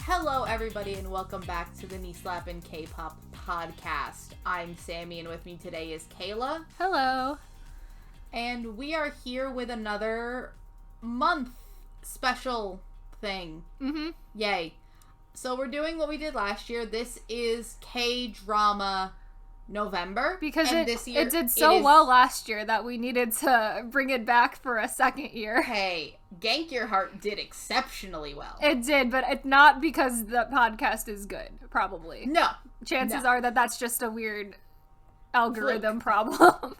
Hello, everybody, and welcome back to the Slappin Kpop podcast. I'm Sammi, and with me today is Kayla. Hello. And we are here with another month special thing. Mm-hmm. Yay. So we're doing what we did last year. This is K-drama November. Because this year it did so well last year that we needed to bring it back for a second year. Hey, Gank Your Heart did exceptionally well. It did, but it's not because the podcast is good, probably. No. Chances are that that's just a weird algorithm problem.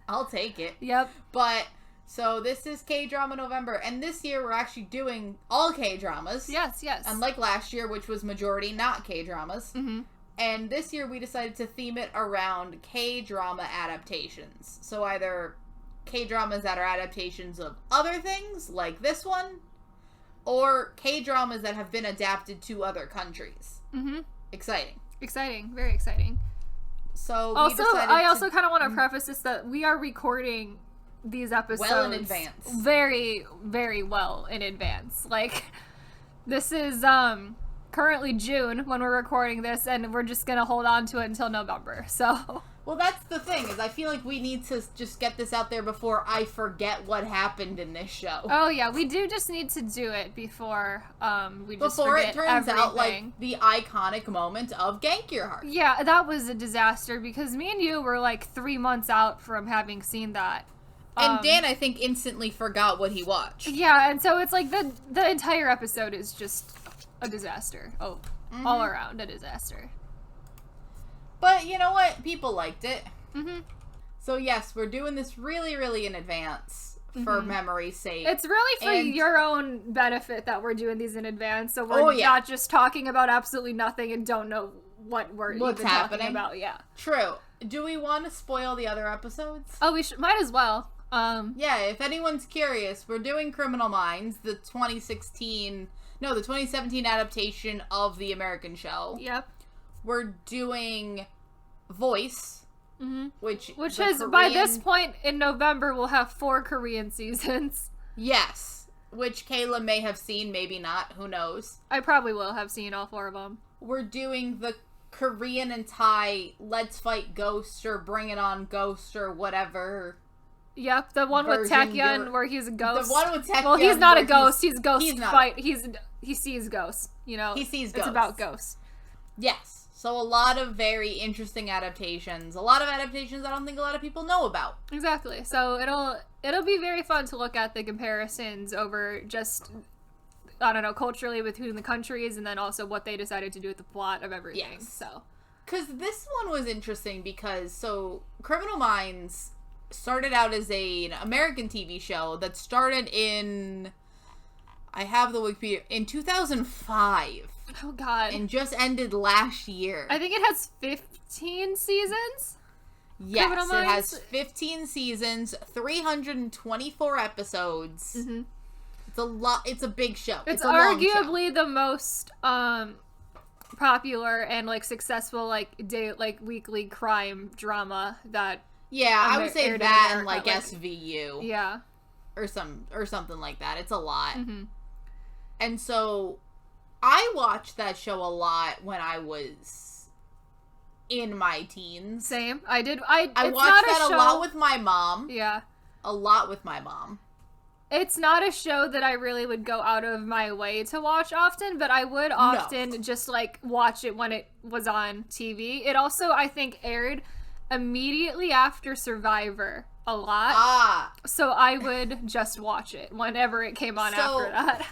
I'll take it. Yep. But, so this is K-drama November, and this year we're actually doing all K-dramas. Yes. Unlike last year, which was majority not K-dramas. Mm-hmm. And this year we decided to theme it around K-drama adaptations. So either K-dramas that are adaptations of other things, like this one, or K-dramas that have been adapted to other countries. Mm-hmm. Exciting. Very exciting. So I also kind of want to preface this that we are recording these episodes well in advance. Very, very well in advance. Like, this is currently June when we're recording this, and we're just gonna hold on to it until November. So, well, that's the thing, is I feel like we need to just get this out there before I forget what happened in this show. Oh yeah, we do just need to do it before before it turns out like the iconic moment of Gank Your Heart. Yeah, that was a disaster because me and you were like 3 months out from having seen that. And Dan, I think, instantly forgot what he watched. Yeah, and so it's like the entire episode is just a disaster. Oh, all around a disaster. But you know what? People liked it. Mm-hmm. So yes, we're doing this really, really in advance for memory's sake. It's really for your own benefit that we're doing these in advance, so we're not just talking about absolutely nothing and don't know what we're even talking about. Yeah. True. Do we want to spoil the other episodes? Oh, we might as well. Yeah, if anyone's curious, we're doing Criminal Minds, the 2017 adaptation of the American show. Yep. We're doing Voice, which has, by this point in November, we'll have 4 Korean seasons. Yes, which Kayla may have seen, maybe not, who knows. I probably will have seen all 4 of them. We're doing the Korean and Thai Let's Fight Ghost or Bring It On Ghost or whatever. Yep, the one with Taecyeon where he's a ghost. The one with Taecyeon. Well, he's not a ghost. He's ghost fight. He sees ghosts. You know, he sees ghosts. It's about ghosts. Yes. So a lot of very interesting adaptations. A lot of adaptations I don't think a lot of people know about. Exactly. So it'll be very fun to look at the comparisons over just, I don't know, culturally between the countries, and then also what they decided to do with the plot of everything. Yes. So, because this one was interesting because Criminal Minds started out as an American TV show that started in, I have the Wikipedia, in 2005. Oh, God. And just ended last year. I think it has 15 seasons? Yes, it has 15 seasons, 324 episodes. Mm-hmm. It's a lot. It's a big show. It's a long arguably show. The most popular and successful weekly crime drama that. Yeah, I would say that and SVU. Yeah. Or something like that. It's a lot. Mm-hmm. And so I watched that show a lot when I was in my teens. Same. I did. I watched that a lot with my mom. Yeah. A lot with my mom. It's not a show that I really would go out of my way to watch often, but I would often just watch it when it was on TV. It also, I think, aired immediately after Survivor a lot. So I would just watch it whenever it came on after that.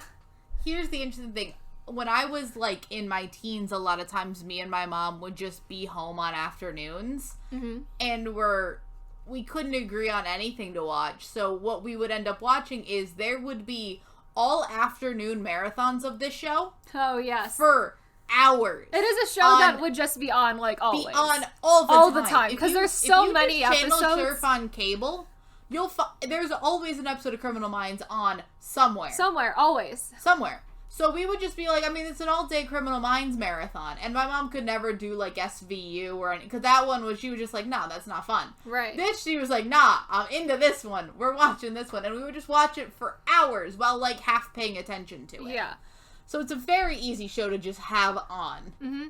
Here's the interesting thing. When I was in my teens, a lot of times me and my mom would just be home on afternoons and we couldn't agree on anything to watch. So what we would end up watching is there would be all afternoon marathons of this show. Oh, yes. For hours. It is a show that would just be on always. Be on all the time. Because there's so many episodes. If you channel surf on cable, there's always an episode of Criminal Minds on somewhere. Always. Somewhere. So we would just be it's an all-day Criminal Minds marathon. And my mom could never do, SVU or anything. Because that one she was just nah, that's not fun. Right. This, she was nah, I'm into this one. We're watching this one. And we would just watch it for hours while, half paying attention to it. Yeah. So it's a very easy show to just have on. Mm-hmm.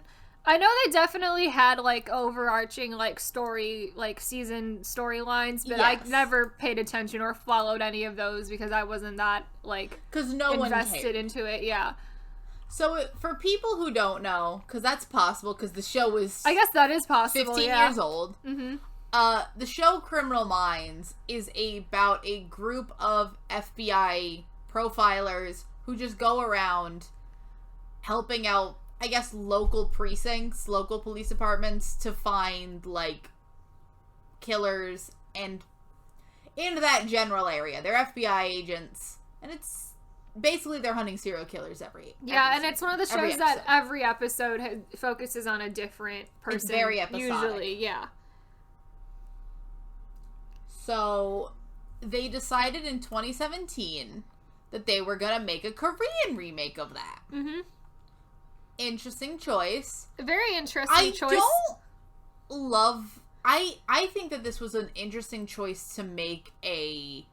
I know they definitely had, like, overarching, like, story, like, season storylines, but I never paid attention or followed any of those because I wasn't that, like, because no invested into it, yeah. So, for people who don't know, because that's possible, because the show was... I guess that is possible, 15 years old. Mm-hmm. The show Criminal Minds is about a group of FBI profilers who just go around helping out, I guess, local precincts, local police departments to find, like, killers and in that general area. They're FBI agents, and it's basically they're hunting serial killers every and it's one of the shows that every episode focuses on a different person. It's very episodic. Usually, yeah. So, they decided in 2017 that they were going to make a Korean remake of that. Mm-hmm. Interesting choice. Very interesting choice. I think that this was an interesting choice to make a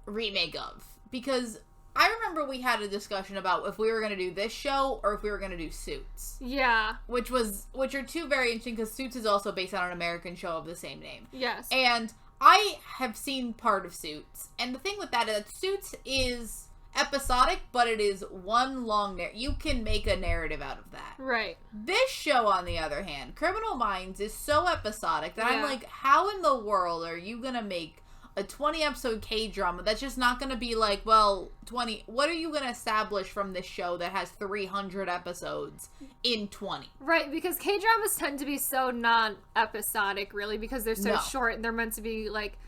remake of. Because I remember we had a discussion about if we were going to do this show or if we were going to do Suits. Yeah. Which are two very interesting, because Suits is also based on an American show of the same name. Yes. And I have seen part of Suits. And the thing with that is that Suits is episodic, but it is one long narrative. You can make a narrative out of that. Right. This show, on the other hand, Criminal Minds, is so episodic that I'm like, how in the world are you going to make a 20-episode K-drama that's just not going to be like, well, 20... What are you going to establish from this show that has 300 episodes in 20? Right, because K-dramas tend to be so non-episodic, really, because they're so short, and they're meant to be, like...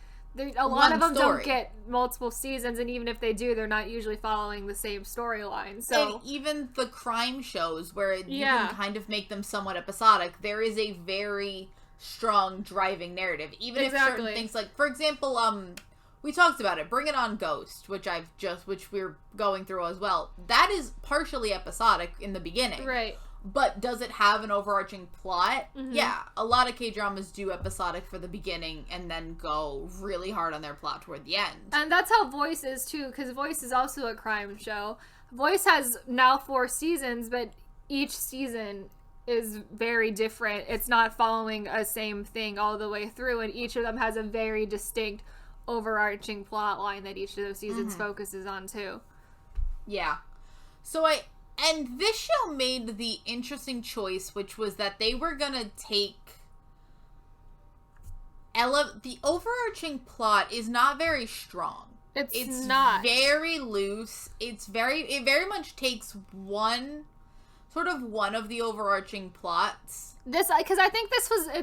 A lot of them don't get multiple seasons, and even if they do, they're not usually following the same storyline. So, and even the crime shows, where you can kind of make them somewhat episodic, there is a very strong driving narrative. Even if certain things, like, for example, we talked about it, Bring It On Ghost, which we're going through as well. That is partially episodic in the beginning. Right. But does it have an overarching plot? Mm-hmm. Yeah. A lot of K-dramas do episodic for the beginning and then go really hard on their plot toward the end. And that's how Voice is, too, because Voice is also a crime show. Voice has now 4 seasons, but each season is very different. It's not following a same thing all the way through, and each of them has a very distinct overarching plot line that each of those seasons focuses on, too. Yeah. And this show made the interesting choice, which was that they were gonna take... The overarching plot is not very strong. It's not. Very loose. It very much takes one of the overarching plots. Because I think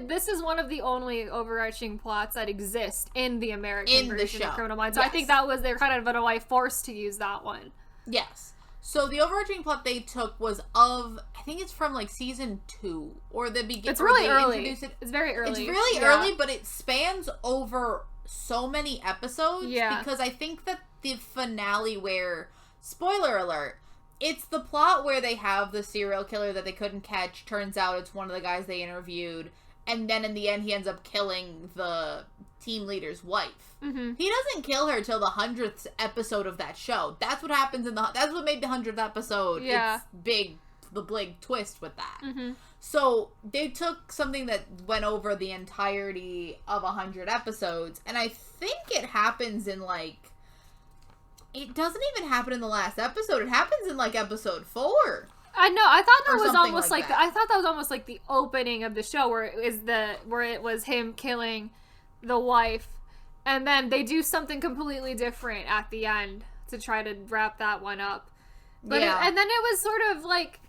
this is one of the only overarching plots that exist in the American version of Criminal Minds. So I think they're kind of in a way forced to use that one. Yes. So the overarching plot they took was I think it's from like season 2 or the beginning. It's really early. It's very early. It's really early, but it spans over so many episodes. Yeah. Because I think that the finale where, spoiler alert, it's the plot where they have the serial killer that they couldn't catch. Turns out it's one of the guys they interviewed. And then in the end, he ends up killing the team leader's wife. Mm-hmm. He doesn't kill her till the 100th episode of that show. That's what happens that's what made the 100th episode. Yeah. It's the big twist with that. Mm-hmm. So they took something that went over the entirety of 100 episodes, and I think it happens in like... It doesn't even happen in the last episode. It happens in like episode 4. I know. I thought that was almost like I thought that was almost like the opening of the show, where it was him killing the wife, and then they do something completely different at the end to try to wrap that one up. But and then it was sort of like,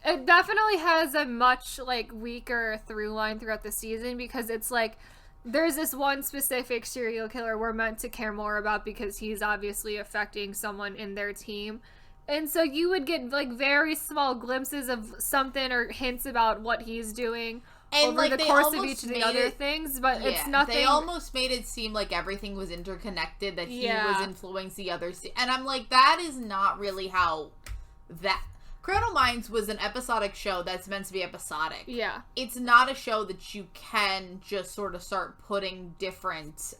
it definitely has a much like weaker through line throughout the season, because it's like there's this one specific serial killer we're meant to care more about because he's obviously affecting someone in their team. And so you would get, like, very small glimpses of something or hints about what he's doing over the course of each of the other things, but it's nothing... They almost made it seem like everything was interconnected, that he was influencing the others. And I'm like, that is not really how that... Criminal Minds was an episodic show that's meant to be episodic. Yeah. It's not a show that you can just sort of start putting different,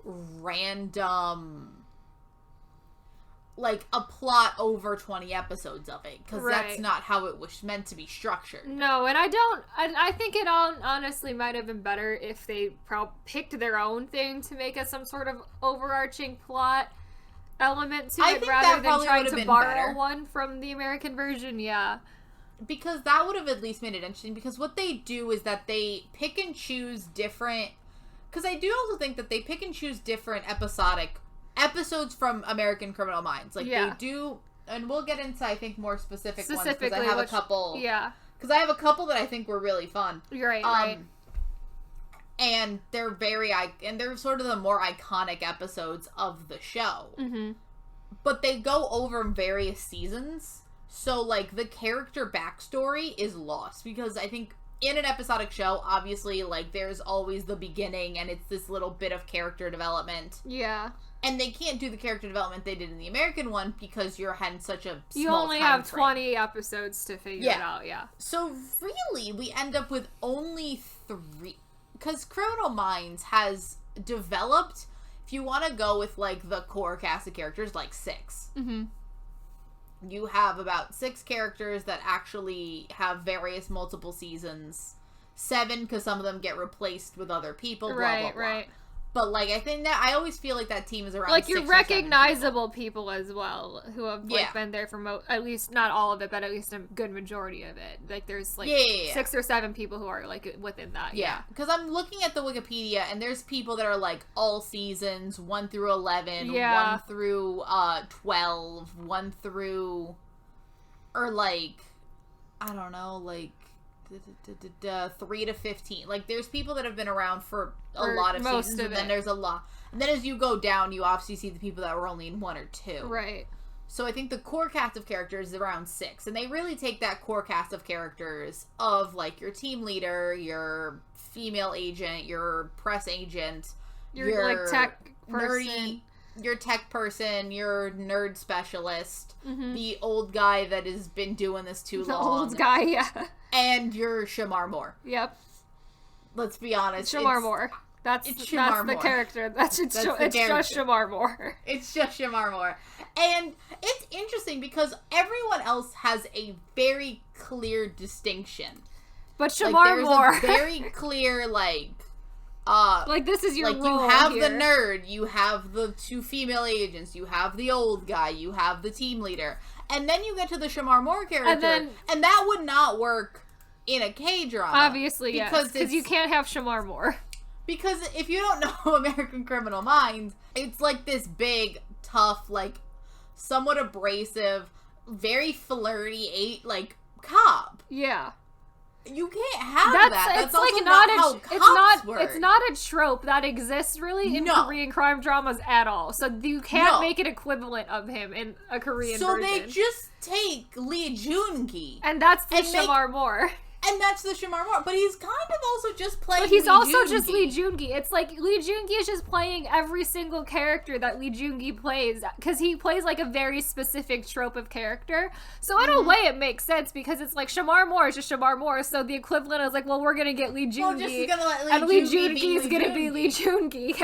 random... like a plot over 20 episodes of it, because right. that's not how it was meant to be structured. No, and I think it honestly might have been better if they picked their own thing to make it some sort of overarching plot element to it, rather than trying to borrow one from the American version. Yeah, because that would have at least made it interesting, because what they do is that they pick and choose different, because I do also think that they pick and choose different episodic episodes from American Criminal Minds. Like, they do, and we'll get into, I think, more specific ones, because I have a couple. Yeah. Because I have a couple that I think were really fun. Right, right. And they're and they're sort of the more iconic episodes of the show. Mm-hmm. But they go over various seasons, so, like, the character backstory is lost, because I think in an episodic show, obviously, like, there's always the beginning, and it's this little bit of character development. Yeah. And they can't do the character development they did in the American one because you're had such a small You only time have frame. 20 episodes to figure it out, yeah. So really, we end up with only 3. Because Criminal Minds has developed, if you want to go with, like, the core cast of characters, like 6. Mm-hmm. You have about 6 characters that actually have various multiple seasons. 7, because some of them get replaced with other people, blah, blah, blah. Right. But, like, I think that I always feel like that team is around like 6 you're recognizable people as well who have like been there for at least not all of it, but at least a good majority of it. Like there's like 6 or 7 people who are like within that. Yeah, because I'm looking at the Wikipedia and there's people that are like all seasons 1 through 11, 1 through 12, 1 through, or like I don't know, like 3 to 15. Like, there's people that have been around for a lot of seasons, and then there's a lot. And then as you go down, you obviously see the people that were only in 1 or 2. Right. So I think the core cast of characters is around 6. And they really take that core cast of characters of, like, your team leader, your female agent, your press agent, your like, tech person. Your tech person, your nerd specialist, the old guy that has been doing this too long. The old guy, yeah. And your Shamar Moore. Yep. Let's be honest. Shamar Moore. That's the character. It's just Shamar Moore. It's just Shamar Moore. And it's interesting because everyone else has a very clear distinction. But Shamar Moore. There's a very clear, like this is your like role you have here. the nerd, you have the 2 female agents, you have the old guy, you have the team leader, and then you get to the Shamar Moore character, and that would not work in a K-drama. Obviously, because you can't have Shamar Moore. Because if you don't know American Criminal Minds, it's like this big, tough, like somewhat abrasive, very flirty, like cop. Yeah. You can't have that. That's it's also like not how cops work. It's not a trope that exists really in Korean crime dramas at all. So you can't make an equivalent of him in a Korean version. So they just take Lee Joon-gi. And that's the Shamar Moore. And that's the Shamar Moore. But he's kind of also just playing Lee Joon-gi. Just Lee Joon-gi. It's like Lee Joon-gi is just playing every single character that Lee Joon-gi plays. Because he plays like a very specific trope of character. So in a way it makes sense because it's like Shamar Moore is just Shamar Moore. So the equivalent is like, well, we're going to get Lee Joon-gi. And Lee Joon-gi is going to be Lee Joon-gi.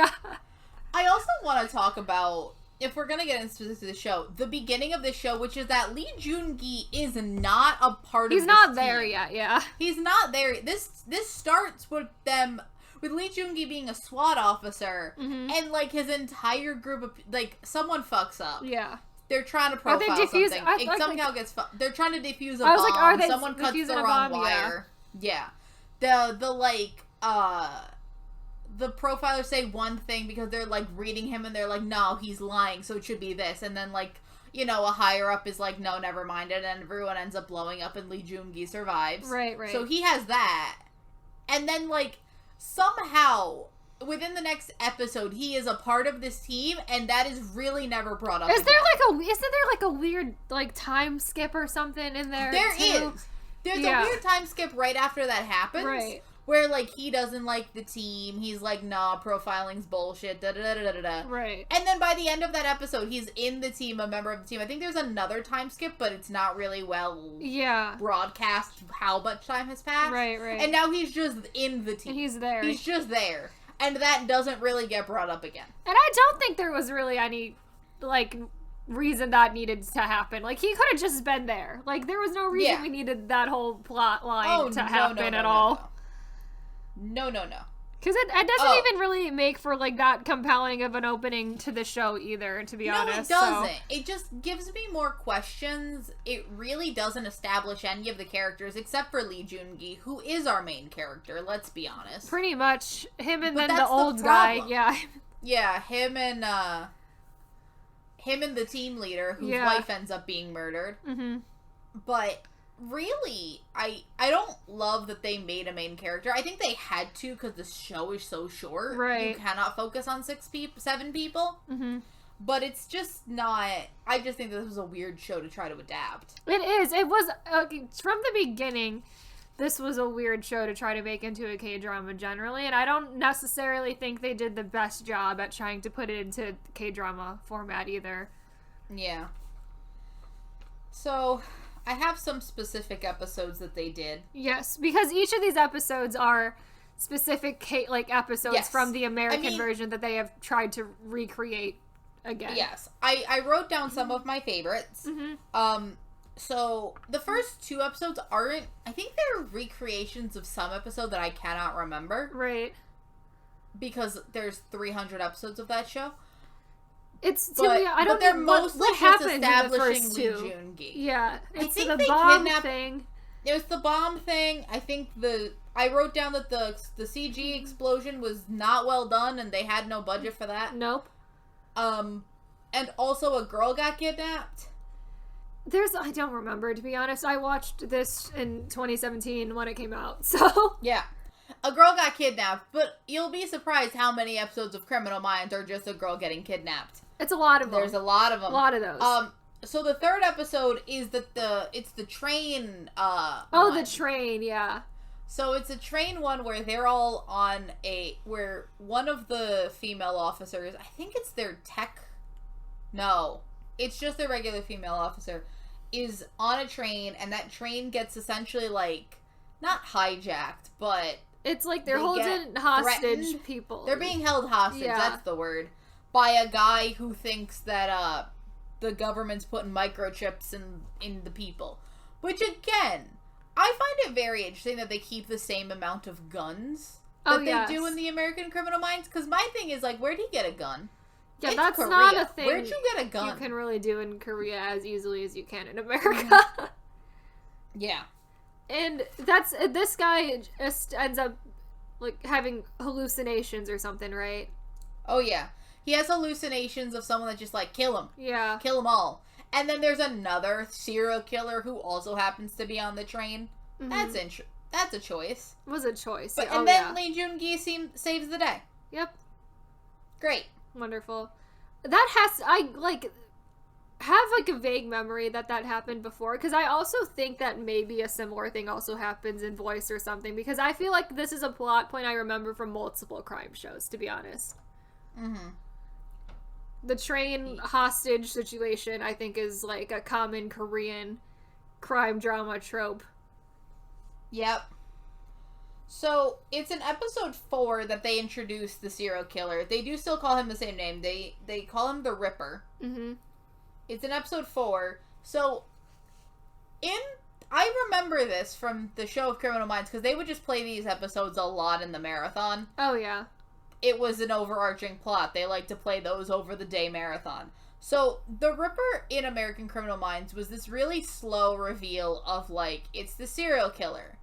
I also want to talk about, if we're going to get into specifics of the show, the beginning of the show, which is that Lee Joon-gi is not a part of this He's not team. there yet, yeah. He's not there. This starts with Lee Joon-gi being a SWAT officer, and, like, his entire group of, like, someone fucks up. Yeah. They're trying to profile something. It somehow gets... They're trying to defuse a bomb. Like, are they someone cuts the wrong wire. Yeah. The profilers say one thing because they're, like, reading him and they're like, no, he's lying, so it should be this. And then, like, you know, a higher up is like, no, never mind it, and everyone ends up blowing up and Lee Joon-gi survives. Right. So he has that. And then, like, somehow, within the next episode, he is a part of this team, and that is really never brought up. Isn't there like a weird, like, time skip or something in there? There is. There's a weird time skip right after that happens. Right. Where, like, he doesn't like the team. He's like, nah, profiling's bullshit, da-da-da-da-da-da. Right. And then by the end of that episode, he's in the team, a member of the team. I think there's another time skip, but it's not really broadcast how much time has passed. Right. And now he's just in the team. And he's there. He's just there. And that doesn't really get brought up again. And I don't think there was really any, like, reason that needed to happen. Like, he could have just been there. Like, there was no reason we needed that whole plot line to happen at all. No. Because it doesn't even really make for, like, that compelling of an opening to the show either, to be honest. No, it doesn't. So. It just gives me more questions. It really doesn't establish any of the characters, except for Lee Joon-gi, who is our main character, let's be honest. Pretty much. Him and then the old guy. Yeah. Yeah, him and the team leader, whose wife ends up being murdered. Mm-hmm. But... really, I don't love that they made a main character. I think they had to because the show is so short. Right. You cannot focus on 7 people. Mm-hmm. But it's just not... I just think this was a weird show to try to adapt. It is. It was... from the beginning, this was a weird show to try to make into a K-drama generally. And I don't necessarily think they did the best job at trying to put it into K-drama format either. Yeah. So... I have some specific episodes that they did. Yes, because each of these episodes are specific episodes from the American version that they have tried to recreate again. Yes. I wrote down some of my favorites. Mm-hmm. So the first 2 episodes aren't... I think they're recreations of some episode that I cannot remember. Right. Because there's 300 episodes of that show. I don't know what happens in the first 2. Yeah, it's the bomb thing. It was the bomb thing. I think I wrote down that the CG explosion was not well done, and they had no budget for that. Nope. And also a girl got kidnapped. I don't remember, to be honest. I watched this in 2017 when it came out, so yeah. A girl got kidnapped, but you'll be surprised how many episodes of Criminal Minds are just a girl getting kidnapped. It's a lot of them. There's a lot of them. A lot of those. So the third episode is it's the train, the train, yeah. So it's a train one where they're all on where one of the female officers, I think it's their tech, no, it's just their regular female officer, is on a train, and that train gets essentially, like, not hijacked, but... It's like they're holding hostage people. They're being held hostage, that's the word. By a guy who thinks that the government's putting microchips in the people. Which, again, I find it very interesting that they keep the same amount of guns that they do in the American Criminal Minds. Because my thing is, like, where'd he get a gun? Yeah, that's Korea. Not a thing. Where'd you get a gun? You can really do in Korea as easily as you can in America. Yeah. And this guy just ends up, like, having hallucinations or something, right? Oh, yeah. He has hallucinations of someone that's just like, kill him. Yeah. Kill them all. And then there's another serial killer who also happens to be on the train. Mm-hmm. That's a choice. It was a choice. But, and then Lee Joon-gi saves the day. Yep. Great. Wonderful. Have, like, a vague memory that happened before, because I also think that maybe a similar thing also happens in Voice or something, because I feel like this is a plot point I remember from multiple crime shows, to be honest. Mm-hmm. The train hostage situation, I think, is, like, a common Korean crime drama trope. Yep. So, it's in episode 4 that they introduce the serial killer. They do still call him the same name. They call him the Ripper. Mm-hmm. It's in episode 4. So, I remember this from the show of Criminal Minds, because they would just play these episodes a lot in the marathon. Oh, yeah. It was an overarching plot. They like to play those over the day marathon. So, the Ripper in American Criminal Minds was this really slow reveal of, like, it's the serial killer.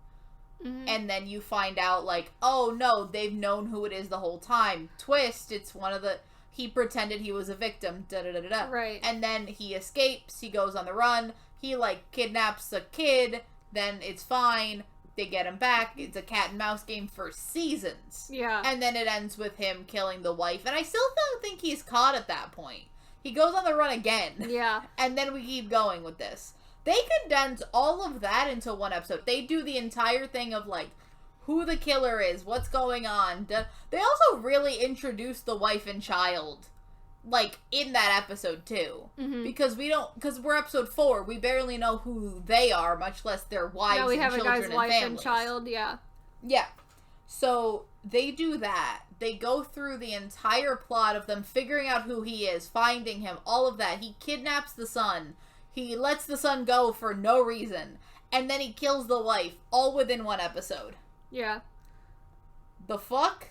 Mm-hmm. And then you find out, like, oh, no, they've known who it is the whole time. Twist, it's one of the... He pretended he was a victim, da-da-da-da-da. Right. And then he escapes, he goes on the run, he, like, kidnaps a kid, then it's fine... They get him back. It's a cat and mouse game for seasons. Yeah. And then it ends with him killing the wife. And I still don't think he's caught at that point. He goes on the run again. Yeah. And then we keep going with this. They condense all of that into one episode. They do the entire thing of, like, who the killer is, what's going on. They also really introduce the wife and child, like, in that episode, too. Mm-hmm. Because we're episode 4, we barely know who they are, much less their wives and children and families. We have a guy's wife and child, yeah. Yeah. So they do that. They go through the entire plot of them figuring out who he is, finding him, all of that. He kidnaps the son. He lets the son go for no reason. And then he kills the wife, all within one episode. Yeah. The fuck?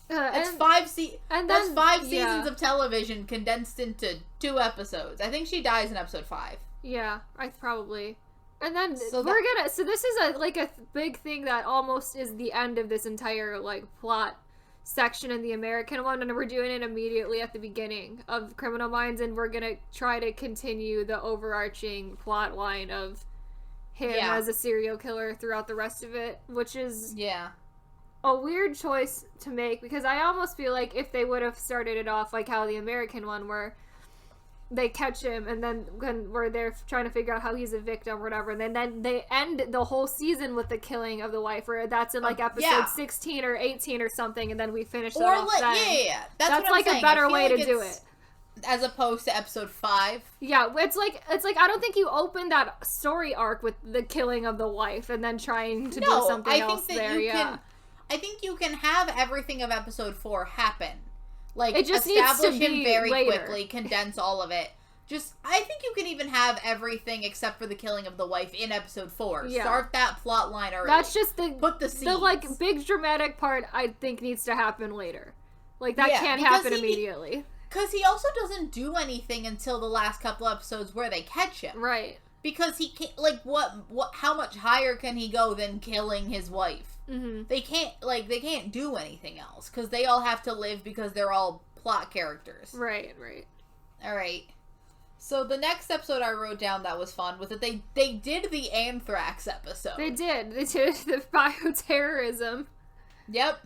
That's five seasons of television condensed into 2 episodes. I think she dies in episode 5. Yeah, probably. And then so this is a big thing that almost is the end of this entire plot section in the American one, and we're doing it immediately at the beginning of Criminal Minds, and we're gonna try to continue the overarching plot line of him as a serial killer throughout the rest of it, which is a weird choice to make, because I almost feel like if they would have started it off like how the American one, where they catch him and then where they're trying to figure out how he's a victim or whatever, and then they end the whole season with the killing of the wife, where that's in episode 16 or 18 or something, and then we finish that off then. That's like a better way to do it. As opposed to episode 5. Yeah, it's like I don't think you open that story arc with the killing of the wife and then trying to do something else there. I think you can have everything of episode 4 happen. It just establish needs to him be very later. quickly, condense all of it. I think you can even have everything except for the killing of the wife in episode 4. Yeah. Start that plot line early. That's just put the seeds. The big dramatic part I think needs to happen later. That can't happen immediately. Because he also doesn't do anything until the last couple episodes where they catch him. Right. Because he can't, how much higher can he go than killing his wife? Mm-hmm. They can't do anything else, because they all have to live because they're all plot characters. Right. Alright. So the next episode I wrote down that was fun was that they did the anthrax episode. They did the bioterrorism. Yep.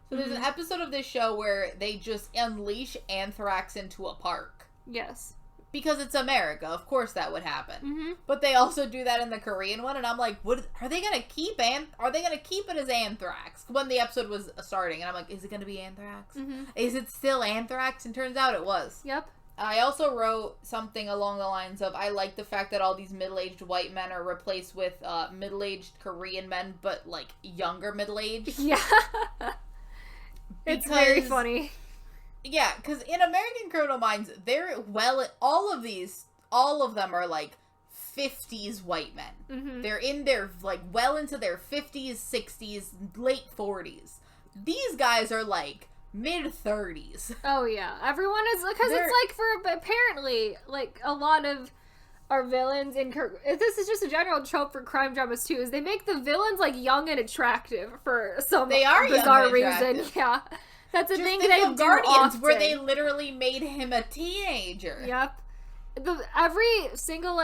So there's an episode of this show where they just unleash anthrax into a park. Yes. Because it's America, of course that would happen. Mm-hmm. But they also do that in the Korean one, and I'm like, what are they gonna keep? Are they gonna keep it as anthrax? When the episode was starting, and I'm like, is it gonna be anthrax? Mm-hmm. Is it still anthrax? And turns out it was. Yep. I also wrote something along the lines of, I like the fact that all these middle-aged white men are replaced with middle-aged Korean men, but younger middle-aged. Yeah. It's very funny. Yeah, because in American Criminal Minds, all of them are 50s white men. Mm-hmm. They're in their, well into their 50s, 60s, late 40s. These guys are mid-30s. Oh, yeah. Everyone is, because it's apparently, a lot of our villains this is just a general trope for crime dramas too, is they make the villains young and attractive for some bizarre reason. Yeah. That's a thing they do Guardians, often. where they literally made him a teenager. Yep. Every single,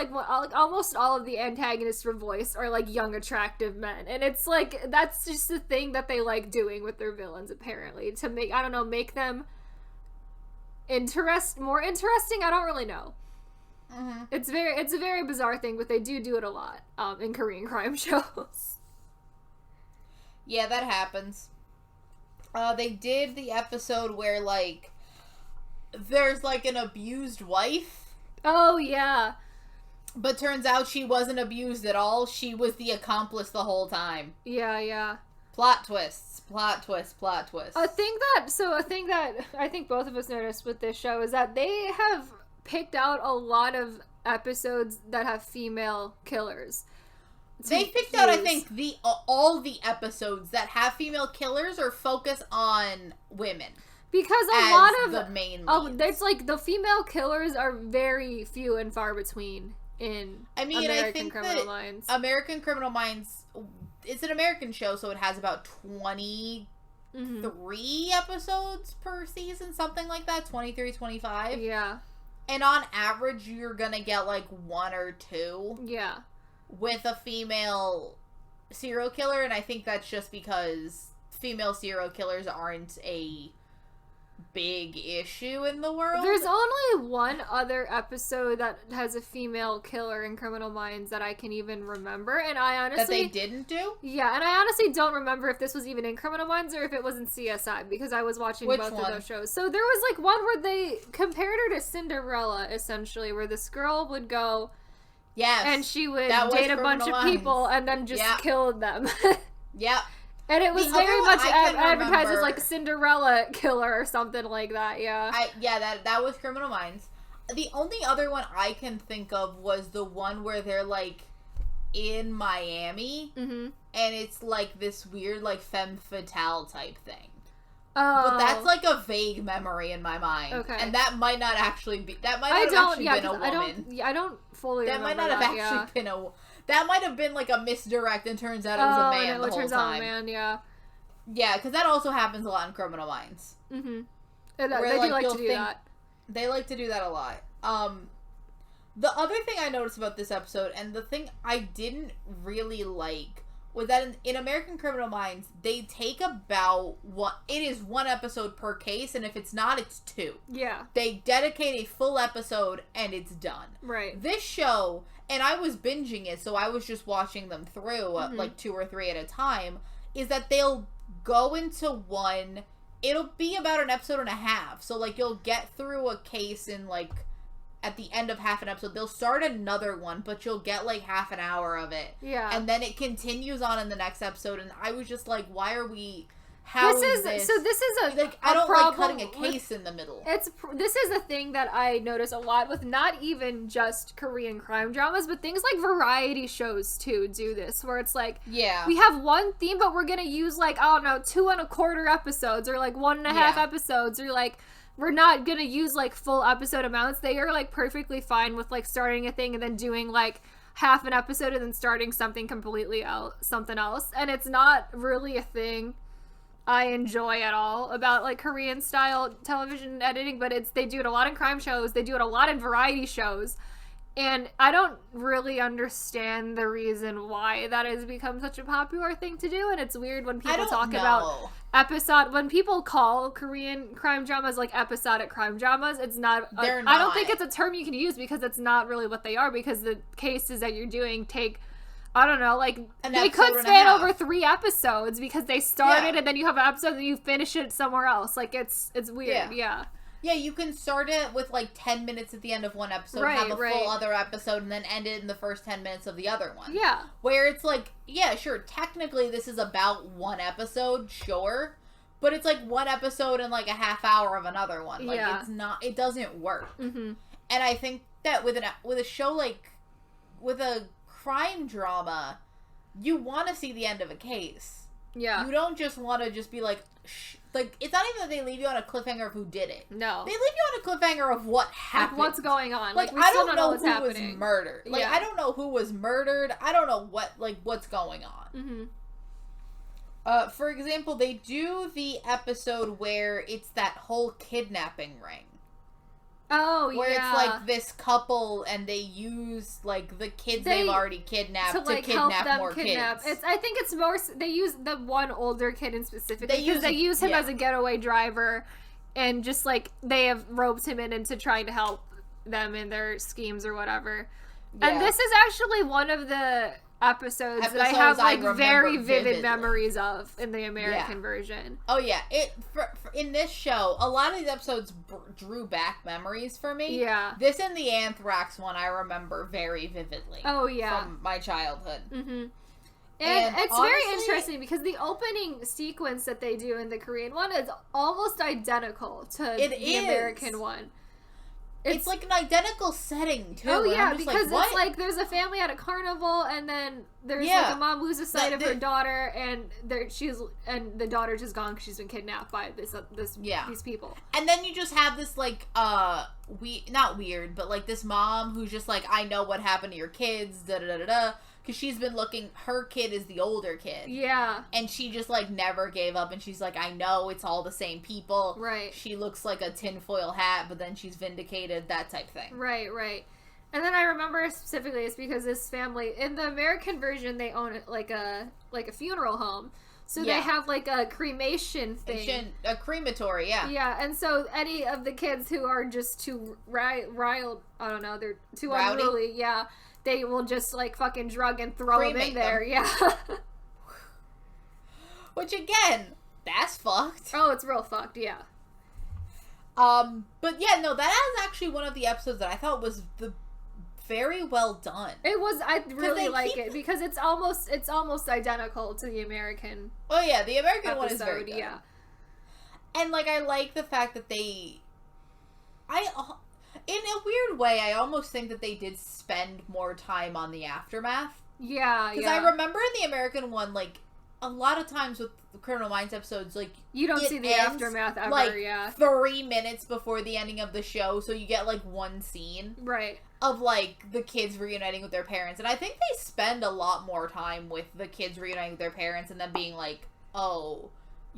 almost all of the antagonists for Voice are, young, attractive men. And it's, that's just the thing that they like doing with their villains, apparently. To make them more interesting? I don't really know. Mm-hmm. It's a very bizarre thing, but they do it a lot, in Korean crime shows. Yeah, that happens. They did the episode where, there's, an abused wife. Oh, yeah. But turns out she wasn't abused at all. She was the accomplice the whole time. Yeah. Plot twists. A thing that I think both of us noticed with this show is that they have picked out a lot of episodes that have female killers. They picked out, I think, all the episodes that have female killers or focus on women. Because a lot of the main leads. There's the female killers are very few and far between in American Criminal Minds. American Criminal Minds, it's an American show, so it has about 23 episodes per season, something like that, 23, 25. Yeah. And on average, you're gonna get 1 or 2. Yeah. With a female serial killer, and I think that's just because female serial killers aren't a big issue in the world. There's only one other episode that has a female killer in Criminal Minds that I can even remember, and I honestly... That they didn't do? Yeah, and I honestly don't remember if this was even in Criminal Minds or if it was in CSI, because I was watching both of those shows. So there was one where they compared her to Cinderella, essentially, where this girl would go... Yes. And she would date a bunch of people and then just kill them. Yep. And it was very much advertised as like Cinderella killer or something like that, yeah. That was Criminal Minds. The only other one I can think of was the one where they're like in Miami, and it's like this weird like femme fatale type thing. Oh. But that's like a vague memory in my mind. Okay. And that might not actually be, that might not have actually been a woman. I don't fully remember that. That might not have actually been that might have been like a misdirect and turns out it was a man the whole time. Turns out a man, yeah. Yeah, because that also happens a lot in Criminal Minds. Mm-hmm. They do like to do that. They like to do that a lot. The other thing I noticed about this episode, and the thing I didn't really like, was that in American Criminal Minds, they take about it is one episode per case, and if it's not, it's two. Yeah. They dedicate a full episode, and it's done. Right. This show, and I was binging it, so I was just watching them through, like 2 or 3 at a time, is that they'll go into one, it'll be about an episode and a half, so, like, you'll get through a case in, like, at the end of half an episode, they'll start another one, but you'll get like half an hour of it. Yeah. And then it continues on in the next episode, and I was just like, why are we... This is like, I don't like cutting a case in the middle. This is a thing that I notice a lot with not even just Korean crime dramas, but things like variety shows too do this, where it's like, yeah, we have one theme, but we're gonna use like, I don't know, 2 1/4 episodes, or like 1.5 episodes, or like, we're not gonna use like full episode amounts. They are like perfectly fine with like starting a thing and then doing like half an episode and then starting something completely something else. And it's not really a thing I enjoy at all about like Korean style television editing, but they do it a lot in crime shows. They do it a lot in variety shows. And I don't really understand the reason why that has become such a popular thing to do. And it's weird when people talk about when people call Korean crime dramas like episodic crime dramas. It's not. They're not. I don't think it's a term you can use, because it's not really what they are, because the cases that you're doing take, I don't know, like, they could span over 3 episodes, because they started and then you have an episode and you finish it somewhere else. Like, it's weird. Yeah. Yeah, you can start it with like 10 minutes at the end of one episode, have a full other episode, and then end it in the first 10 minutes of the other one. Yeah. Where it's like, yeah, sure, technically this is about one episode, sure, but it's like one episode and like a half hour of another one. Like, it's not, it doesn't work. Mm-hmm. And I think that with a show like, with a crime drama, you want to see the end of a case. Yeah. You don't just want to just be like, like, it's not even that they leave you on a cliffhanger of who did it. No. They leave you on a cliffhanger of what happened. Like, what's going on. Like, I don't know who was murdered. Like, I don't know who was murdered. I don't know what's going on. Mm-hmm. For example, they do the episode where it's that whole kidnapping ring. Oh, where it's like this couple and they use like the kids they've already kidnapped to kidnap more kids. I think it's more, they use the one older kid in specific, because they use him as a getaway driver, and just like they have roped him into trying to help them in their schemes or whatever. Yeah. And this is actually one of the episodes that I have like very vivid memories of in the American version. Oh yeah, in this show, a lot of these episodes drew back memories for me. Yeah, this and the Anthrax one I remember very vividly. Oh yeah, from my childhood. Mm-hmm. And it's honestly, very interesting, because the opening sequence that they do in the Korean one is almost identical to the American one. It's like an identical setting, too. Oh, yeah, because it's like there's a family at a carnival, and then there's like a mom loses sight of her daughter, and the daughter just gone because she's been kidnapped by these people. And then you just have this, like, not weird, but like this mom who's just like, I know what happened to your kids, da-da-da-da-da. Because she's been looking, her kid is the older kid. Yeah. And she just, like, never gave up. And she's like, I know it's all the same people. Right. She looks like a tinfoil hat, but then she's vindicated, that type thing. Right. And then I remember specifically, it's because this family, in the American version, they own like a funeral home. So they have, like, a cremation thing. A crematory, yeah. Yeah, and so any of the kids who are just too riled, I don't know, they're too rowdy? Unruly, yeah. They will just, like, fucking drug and throw them in there. Yeah. Which, again, that's fucked. Oh, it's real fucked, yeah. But, yeah, no, that is actually one of the episodes that I thought was the very well done. It was. I really like it because it's almost identical to the American. Oh yeah, the American episode, one is very good. Yeah. And like I like the fact that in a weird way, I almost think that they did spend more time on the aftermath. Yeah, because I remember in the American one, like a lot of times with the Criminal Minds episodes, like you don't see the aftermath ever. Like, yeah, 3 minutes before the ending of the show, so you get like one scene, right, of like the kids reuniting with their parents, and I think they spend a lot more time with the kids reuniting with their parents, and then being like, oh.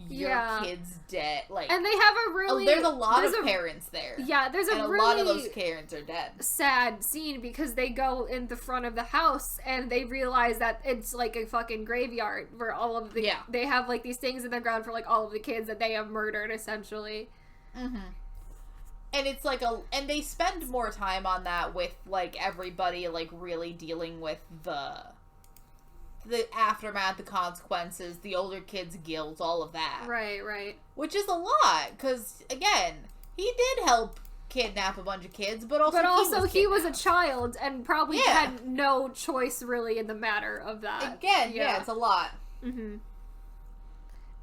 Your kid's dead, like, and they have a really there's a lot of parents there. Yeah, there's a really lot of those parents are dead. Sad scene because they go in the front of the house and they realize that it's like a fucking graveyard where all of the they have like these things in the ground for like all of the kids that they have murdered essentially. Mm-hmm. And it's like and they spend more time on that with like everybody like really dealing with the aftermath, the consequences, the older kids' guilt, all of that. Right. Which is a lot, because, again, he did help kidnap a bunch of kids, but also he was a child and probably had no choice, really, in the matter of that. Again, it's a lot. Mm-hmm.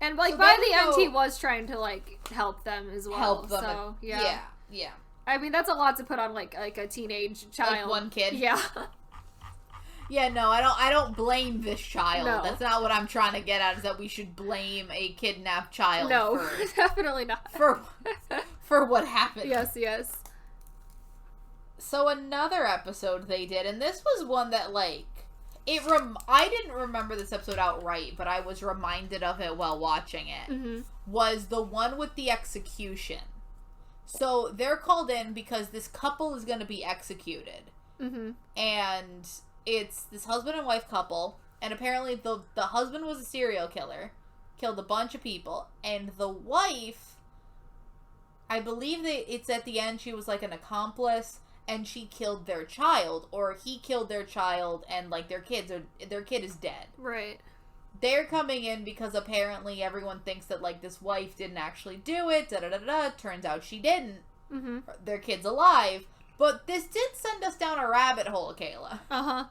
And, like, by the end, he was trying to, like, help them as well. Help them. So, Yeah. I mean, that's a lot to put on, like a teenage child. Like one kid? Yeah. Yeah, no, I don't blame this child. No. That's not what I'm trying to get at, is that we should blame a kidnapped child. No, definitely not. For what happened. Yes. So another episode they did, and this was one that, like, I didn't remember this episode outright, but I was reminded of it while watching it, was the one with the execution. So they're called in because this couple is going to be executed. And it's this husband and wife couple, and apparently the husband was a serial killer, killed a bunch of people, and the wife, I believe that it's at the end she was like an accomplice, and she killed their child, or he killed their child, and like their kid is dead. Right. They're coming in because apparently everyone thinks that like this wife didn't actually do it, turns out she didn't. Their kid's alive. But this did send us down a rabbit hole, Kayla.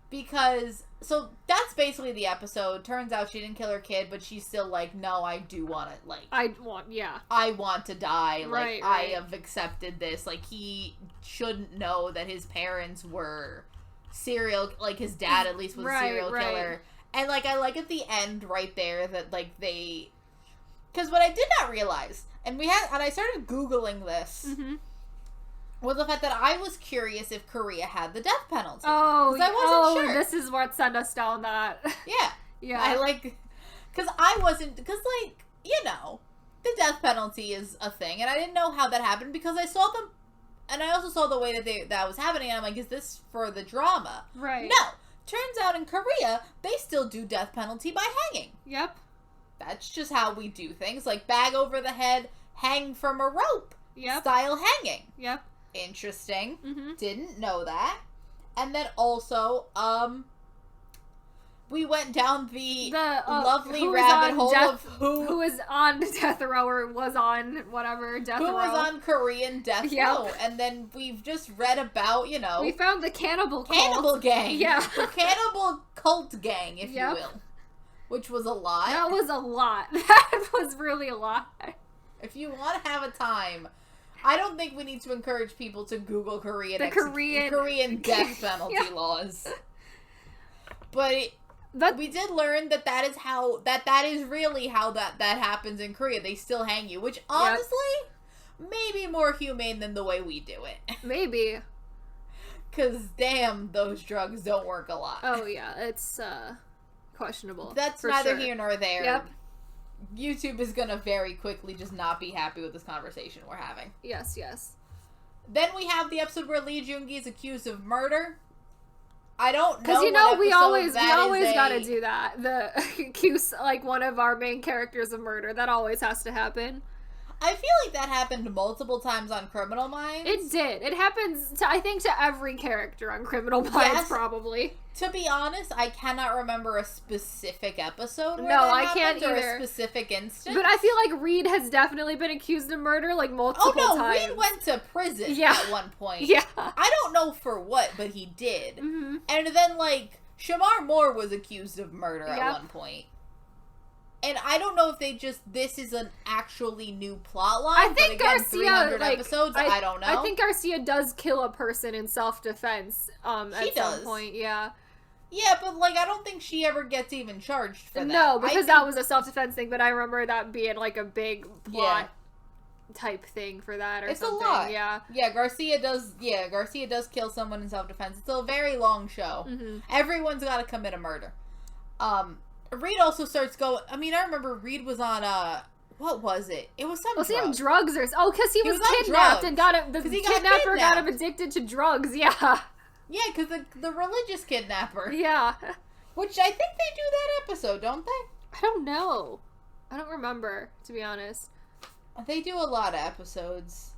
Because, so that's basically the episode. Turns out she didn't kill her kid, but she's still like, no, I do want it. Like, I want to die. Like, right. I have accepted this. Like, he shouldn't know that his parents were like, his dad at least was a serial killer. And, like, I like at the end right there that, like, because what I did not realize, and I started Googling this, was the fact that I was curious if Korea had the death penalty. Oh, I wasn't sure. This is what sent us down that. Yeah. I because I wasn't, because, like, you know, the death penalty is a thing, and I didn't know how that happened because I saw them, and I also saw the way that was happening, and I'm like, is this for the drama? Right. No. Turns out in Korea, they still do death penalty by hanging. Yep. That's just how we do things, like bag over the head, hang from a rope. Yep. Style hanging. Yep. Interesting. Didn't know that. And then also, we went down the lovely rabbit hole of who is on death row or was on whatever death row. Who was on Korean death row. And then we've just read about, you know. We found the cannibal gang. Yeah. The cannibal cult gang, if you will. Which was a lot. That was a lot. That was really a lot. If you want to have a time, I don't think we need to encourage people to Google Korean death penalty laws. But we did learn that is really how that happens in Korea. They still hang you, which honestly may be more humane than the way we do it. Maybe. Because damn, those drugs don't work a lot. Oh yeah, it's questionable. That's neither here nor there. Yep. YouTube is gonna very quickly just not be happy with this conversation we're having. Yes. Then we have the episode where Lee Joon-gi is accused of murder. I don't know. Because we always gotta do that. The accuse like one of our main characters of murder. That always has to happen. I feel like that happened multiple times on Criminal Minds. It did. It happens, I think, to every character on Criminal Minds, probably. To be honest, I cannot remember a specific episode where I can't either. Or a specific instance. But I feel like Reed has definitely been accused of murder, like, multiple times. Reed went to prison at one point. Yeah. I don't know for what, but he did. Mm-hmm. And then, like, Shamar Moore was accused of murder at one point. And I don't know if this is an actually new plot line. I think but again, Garcia, 300 episodes, I don't know. I think Garcia does kill a person in self-defense at some point, yeah. Yeah, but, like, I don't think she ever gets even charged for that. No, because that was a self-defense thing, but I remember that being, like, a big plot type thing for that or something. It's a lot. Yeah. Yeah, Garcia does kill someone in self-defense. It's a very long show. Mm-hmm. Everyone's got to commit a murder. Reed also starts going... I mean, I remember Reed was on, what was it? It was some Was he on drugs or... Oh, because he was kidnapped and got him... The kidnapper got him addicted to drugs, yeah. Yeah, because the religious kidnapper. Yeah. Which I think they do that episode, don't they? I don't know. I don't remember, to be honest. They do a lot of episodes.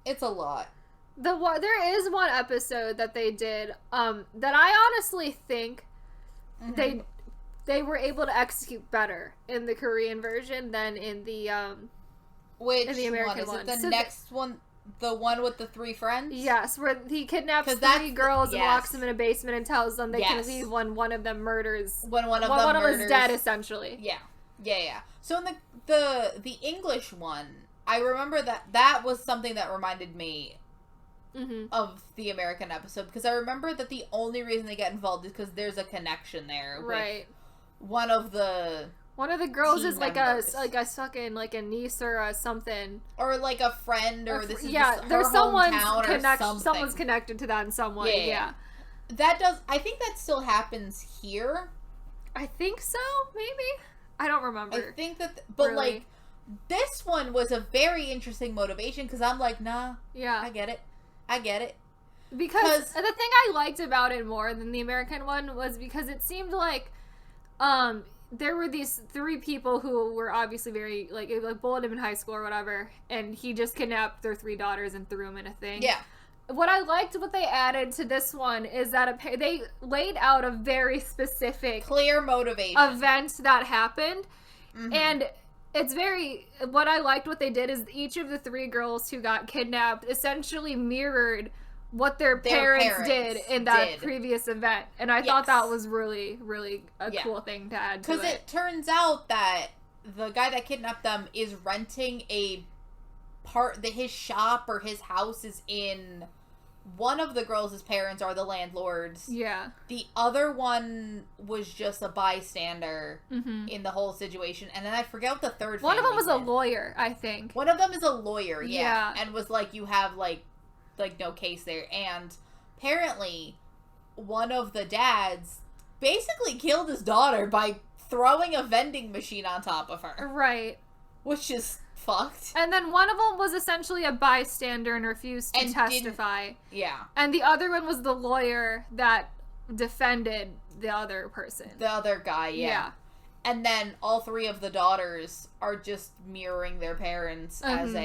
It's a lot. There is one episode that they did that I honestly think they were able to execute better in the Korean version than in the in the American one. Is it the next one, the one with the 3 friends? Yes, where he kidnaps 3 girls and locks them in a basement and tells them they can leave when one of them murders. When one of them is dead, essentially. Yeah. So in the English one, I remember that was something that reminded me of the American episode, because I remember that the only reason they get involved is because there's a connection there. Right. One of the girls is like a fucking like a niece or a something, or like a friend, or this is there's someone's connected to that in some way. Yeah. I think that still happens here. I think so, maybe. I don't remember. I think that, but really. Like this one was a very interesting motivation, because I'm like, nah, I get it. Because the thing I liked about it more than the American one was because it seemed like there were these 3 people who were obviously very like bullied him in high school or whatever, and he just kidnapped their 3 daughters and threw them in a thing. Yeah. What I liked what they added to this one is that they laid out a very specific, clear motivation event that happened, and it's very... What I liked what they did is each of the 3 girls who got kidnapped essentially mirrored what their parents did in that previous event. And I thought that was really, really a cool thing to add to it. Because it turns out that the guy that kidnapped them is renting his shop or his house is in... One of the girls' parents are the landlords. Yeah. The other one was just a bystander in the whole situation. And then I forget what the third one of them was a lawyer, I think. One of them is a lawyer, yeah. And was like, you have, like no case there. And apparently, one of the dads basically killed his daughter by throwing a vending machine on top of her. Right. Which is... fucked. And then one of them was essentially a bystander and refused to testify. And the other one was the lawyer that defended the other person. The other guy, yeah. And then all 3 of the daughters are just mirroring their parents as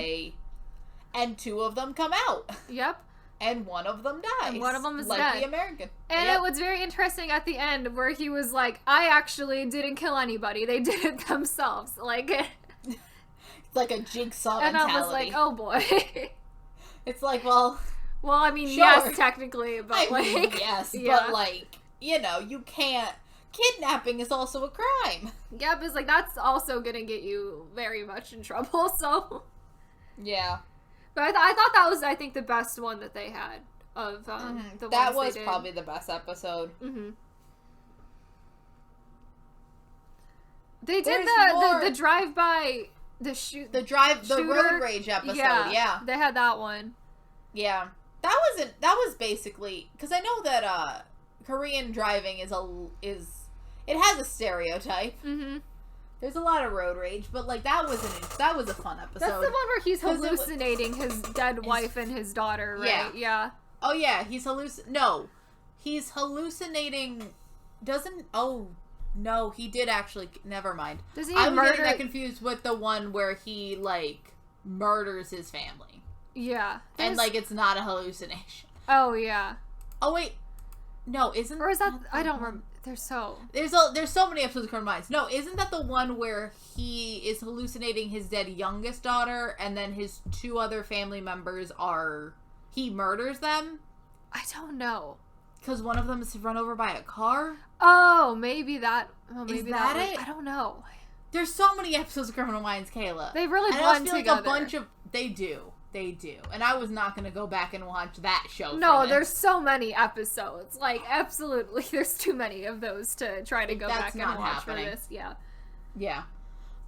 and 2 of them come out. Yep. And one of them dies. And one of them is dead. Like the American. And it was very interesting at the end where he was like, I actually didn't kill anybody. They did it themselves. Like... like a jigsaw mentality. And I was like, oh boy. It's like, well, I mean, sure. Yes, technically, but yes, but like, you can't. Kidnapping is also a crime. Yeah, because like that's also gonna get you very much in trouble. So, yeah. But I thought that was, I think, the best one that they had of the that was probably the best episode. They did the drive-by. The road rage episode, yeah. They had that one. Yeah. That was basically, because I know that Korean driving it has a stereotype. There's a lot of road rage, but like that was a fun episode. That's the one where he's hallucinating his dead wife and his daughter, right? Yeah. Oh yeah, he's hallucinating, No, he did actually. Never mind. Does he I'm murder? getting that confused with the one where he, like, murders his family. Yeah. And, like, it's not a hallucination. Oh, yeah. Oh, wait. No, isn't... Or is that... I don't remember. There's so many episodes of Criminal Minds. No, isn't that the one where he is hallucinating his dead youngest daughter, and then his 2 other family members are... He murders them? I don't know. Because one of them is run over by a car? Oh, maybe that... Oh, maybe is that it? I don't know. There's so many episodes of Criminal Minds, Kayla. They really blend together. And I feel like together. a bunch of... They do. They do. And I was not going to go back and watch that show. No, there's so many episodes. Like, absolutely, there's too many of those to try to go back and watch happening. For this. Yeah. Yeah.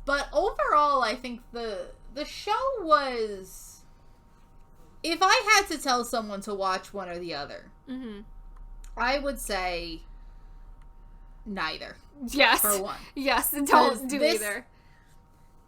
But overall, I think the show was... If I had to tell someone to watch one or the other, I would say neither. Yes. For one. Yes, and don't do either.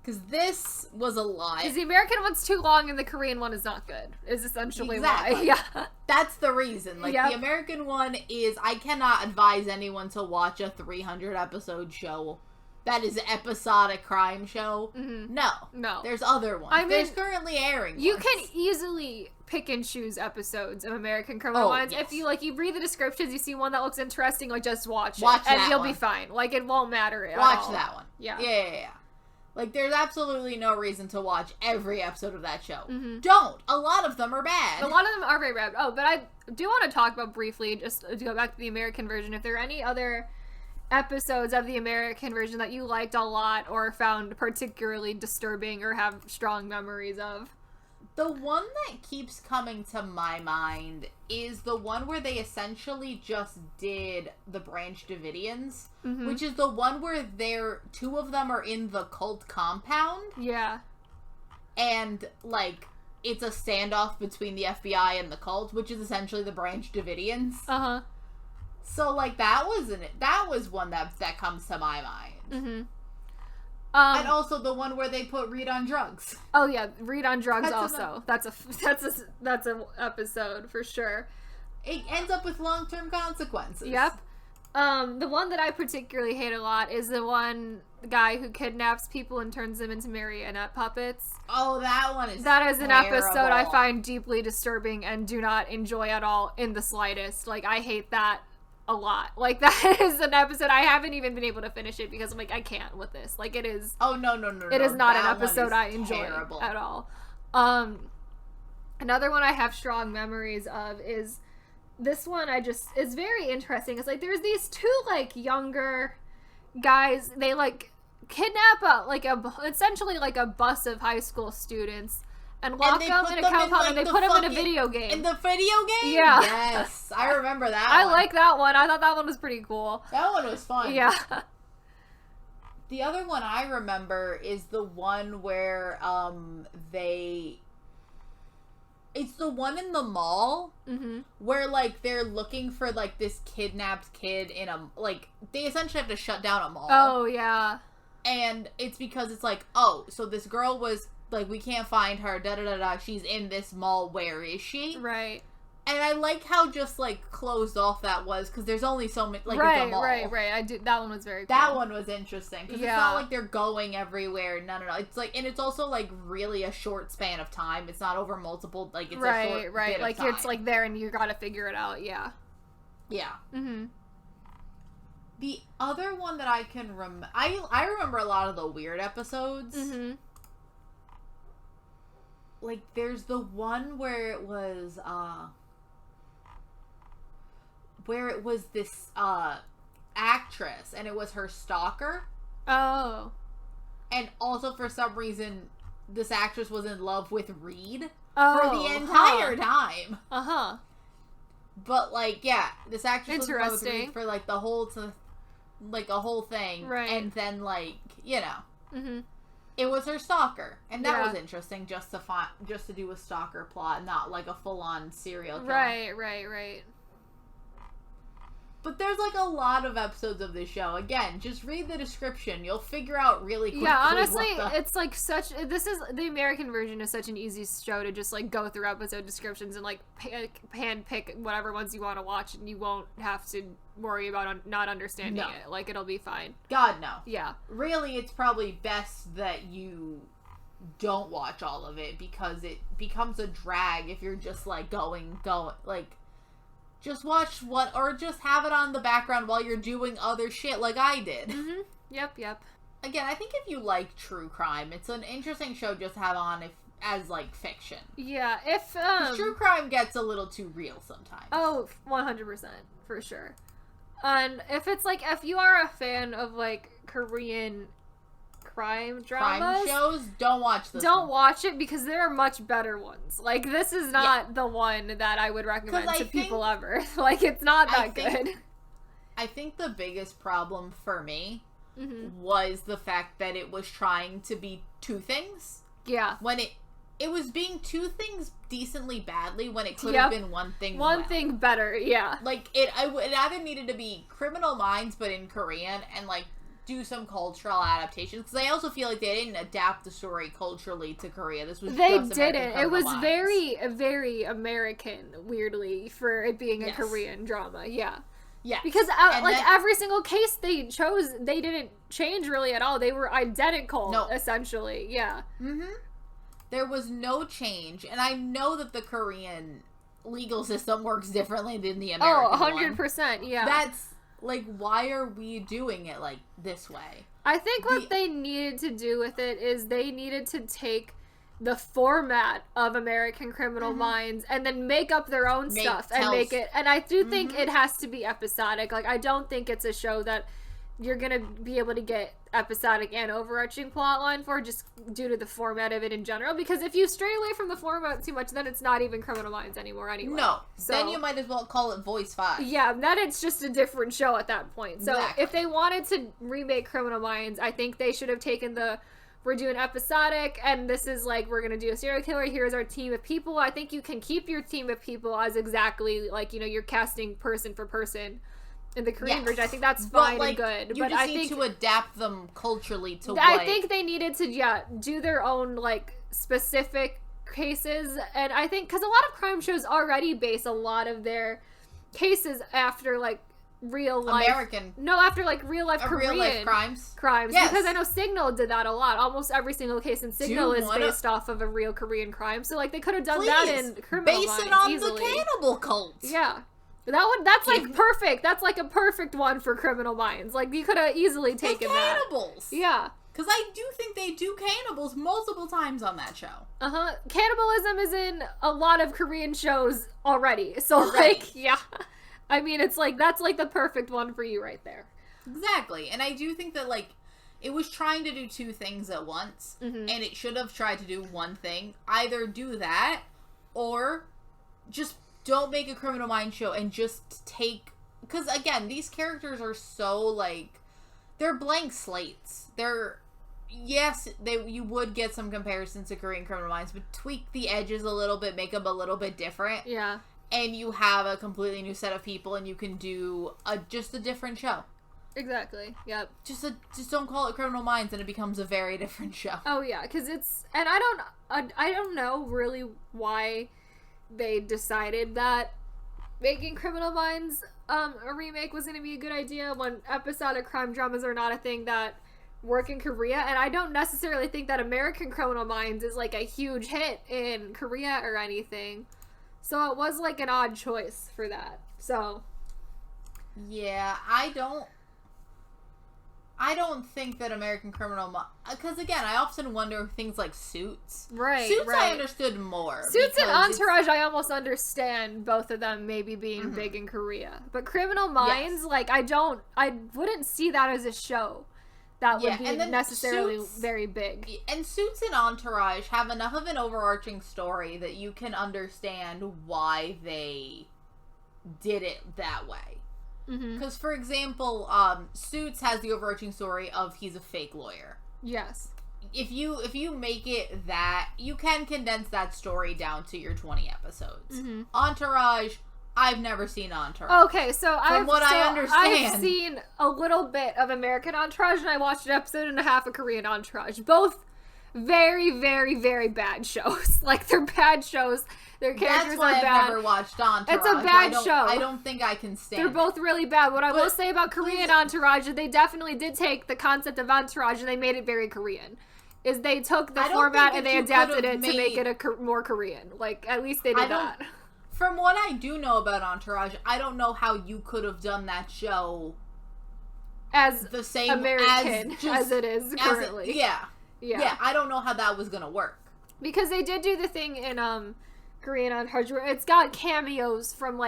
Because this was a lie. Because the American one's too long and the Korean one is not good. Is essentially why. Yeah. That's the reason. Like, the American one is... I cannot advise anyone to watch a 300-episode show that is an episodic crime show. No. There's other ones. I mean, there's currently airing You ones. can easily pick and choose episodes of American Criminal Minds. Yes. If you, like, you read the descriptions, you see one that looks interesting, like, just watch it. Watch that and you'll one. Be fine. Like, it won't matter at all. Watch that one. Yeah. Yeah. Like, there's absolutely no reason to watch every episode of that show. Don't. A lot of them are bad. A lot of them are very bad. Oh, but I do want to talk about briefly, just to go back to the American version, if there are any other episodes of the American version that you liked a lot or found particularly disturbing or have strong memories of. The one that keeps coming to my mind is the one where they essentially just did the Branch Davidians, which is the one where 2 of them are in the cult compound. Yeah. And, like, it's a standoff between the FBI and the cult, which is essentially the Branch Davidians. Uh-huh. So, like, that was one that comes to my mind. And also the one where they put Reed on drugs. Oh yeah, Reed on drugs also. That's a episode for sure. It ends up with long-term consequences. Yep. The one that I particularly hate a lot is the one guy who kidnaps people and turns them into marionette puppets. Oh, that one is That is an terrible. episode I find deeply disturbing and do not enjoy at all in the slightest. Like, I hate that a lot. Like, that is an episode I haven't even been able to finish it because I'm like, I can't with this. Like, it is... Oh, no. It is not an episode I enjoy at all. Another one I have strong memories of is... This one it's very interesting. It's like, there's these 2, like, younger guys. They, like, kidnap essentially, like, a bus of high school students and lock them in a compound and they put them in a video game. In the video game? Yeah. Yes. I remember that I one. like that one. I thought that one was pretty cool. That one was fun. Yeah. The other one I remember is the one where it's the one in the mall where, like, they're looking for, like, this kidnapped kid in a, like, they essentially have to shut down a mall. Oh, yeah. And it's because it's like, oh, so this girl was, like, we can't find her, da-da-da-da, she's in this mall, where is she? Right. And I like how just, like, closed off that was, because there's only so many, like, it's a mall. Right. That one was very cool. That one was interesting, because it's not like they're going everywhere, no. It's like, and it's also, like, really a short span of time. It's not over multiple, like, it's a short bit like, of time. it's, like, there and you gotta figure it out, yeah. Yeah. The other one that I can I remember a lot of the weird episodes. Like, there's the one where it was, this, actress, and it was her stalker. Oh. And also, for some reason, this actress was in love with Reed for the entire time. Uh-huh. But, like, yeah, this actress was in love with Interesting. Reed for, like, a whole thing. Right. And then, like, you know. It was her stalker. And that was interesting, just to do a stalker plot, not, like, a full-on serial killer. Right. But there's, like, a lot of episodes of this show. Again, just read the description. You'll figure out really quickly. Yeah, honestly, it's, like, the American version is such an easy show to just, like, go through episode descriptions and, like, pick whatever ones you want to watch, and you won't have to worry about not understanding it. Like, it'll be fine. God, no. Yeah. Really, it's probably best that you don't watch all of it, because it becomes a drag if you're just, like, going, like... Just watch or just have it on the background while you're doing other shit like I did. Mm-hmm. Yep. Again, I think if you like true crime, it's an interesting show just to have on as, like, fiction. Yeah, if, true crime gets a little too real sometimes. Oh, 100%, for sure. And if it's, like, if you are a fan of, like, Korean crime dramas, shows, don't watch this Don't watch it, because there are much better ones. Like, this is not the one that I would recommend to people ever. Like, it's not that good. I think the biggest problem for me was the fact that it was trying to be two things. Yeah. When it was being two things decently badly, when it could have been one thing thing better, yeah. Like, it either needed to be Criminal Minds, but in Korean, and, like, do some cultural adaptations, because I also feel like they didn't adapt the story culturally to Korea. This was they just didn't. It was very, very American, weirdly, for it being a Korean drama. Yeah. Because every single case they chose, they didn't change really at all. They were identical, essentially. Yeah. There was no change, and I know that the Korean legal system works differently than the American 100%. Yeah. That's. Like, why are we doing it, like, this way? I think what they needed to do with it is they needed to take the format of American Criminal Minds and then make up their own stuff and make it. And I do think it has to be episodic. Like, I don't think it's a show that you're going to be able to get episodic and overarching plotline for, just due to the format of it in general. Because if you stray away from the format too much, then it's not even Criminal Minds anymore anyway. No. So, then you might as well call it Voice 5. Yeah, then it's just a different show at that point. So if they wanted to remake Criminal Minds, I think they should have taken we're doing episodic, and this is like, we're going to do a serial killer, here's our team of people. I think you can keep your team of people as exactly, like, you know, you're casting person for person. In the Korean version, I think that's fine and good. You just need to adapt them culturally to I think they needed to, do their own, like, specific cases. And I think, because a lot of crime shows already base a lot of their cases after, like, real life. After, like, real life Korean. Real life crimes. Yes. Because I know Signal did that a lot. Almost every single case in Signal is based off of a real Korean crime. So, like, they could have done that in Criminal Minds base it on easily. The cannibal cult. Yeah. That's like perfect. That's like a perfect one for Criminal Minds. Like, you could have easily taken that. Cannibals. Yeah. Because I do think they do cannibals multiple times on that show. Cannibalism is in a lot of Korean shows already. So, like, yeah. I mean, it's like, that's like the perfect one for you right there. Exactly. And I do think that, like, it was trying to do two things at once. And it should have tried to do one thing. Either do that, or just don't make a Criminal Minds show and just take... Because, again, these characters are so, like... They're blank slates. You would get some comparisons to Korean Criminal Minds, but tweak the edges a little bit, make them a little bit different. Yeah. And you have a completely new set of people, and you can do just a different show. Exactly. Yep. Just don't call it Criminal Minds, and it becomes a very different show. Oh, yeah, because it's... And I don't know really why they decided that making Criminal Minds a remake was going to be a good idea when episodic crime dramas are not a thing that work in Korea, and I don't necessarily think that American Criminal Minds is like a huge hit in Korea or anything, so it was like an odd choice for that. So yeah, I don't think that American Criminal... Because, again, I often wonder things like Suits. Right, Suits I understood more. Suits and Entourage, I almost understand both of them maybe being big in Korea. But Criminal Minds, like, I wouldn't see that as a show that would be necessarily very big. And Suits and Entourage have enough of an overarching story that you can understand why they did it that way. Because, for example, Suits has the overarching story of he's a fake lawyer. Yes. If you make it that, you can condense that story down to your 20 episodes. Entourage, I've never seen Entourage. Okay, so I understand, I've seen a little bit of American Entourage, and I watched an episode and a half of Korean Entourage. Both very, very, very bad shows. Like, they're bad shows. Their characters are bad. That's why I've never watched Entourage. It's a bad show. I don't think I can stand it. They're both really bad. What I will say about Korean Entourage is they definitely did take the concept of Entourage and they made it very Korean. Is they took the format and they adapted it to make it more Korean. Like, at least they did that. From what I do know about Entourage, I don't know how you could have done that show as the same American as it is currently. Yeah, I don't know how that was gonna work. Because they did do the thing in Korean Entourage where it's got cameos from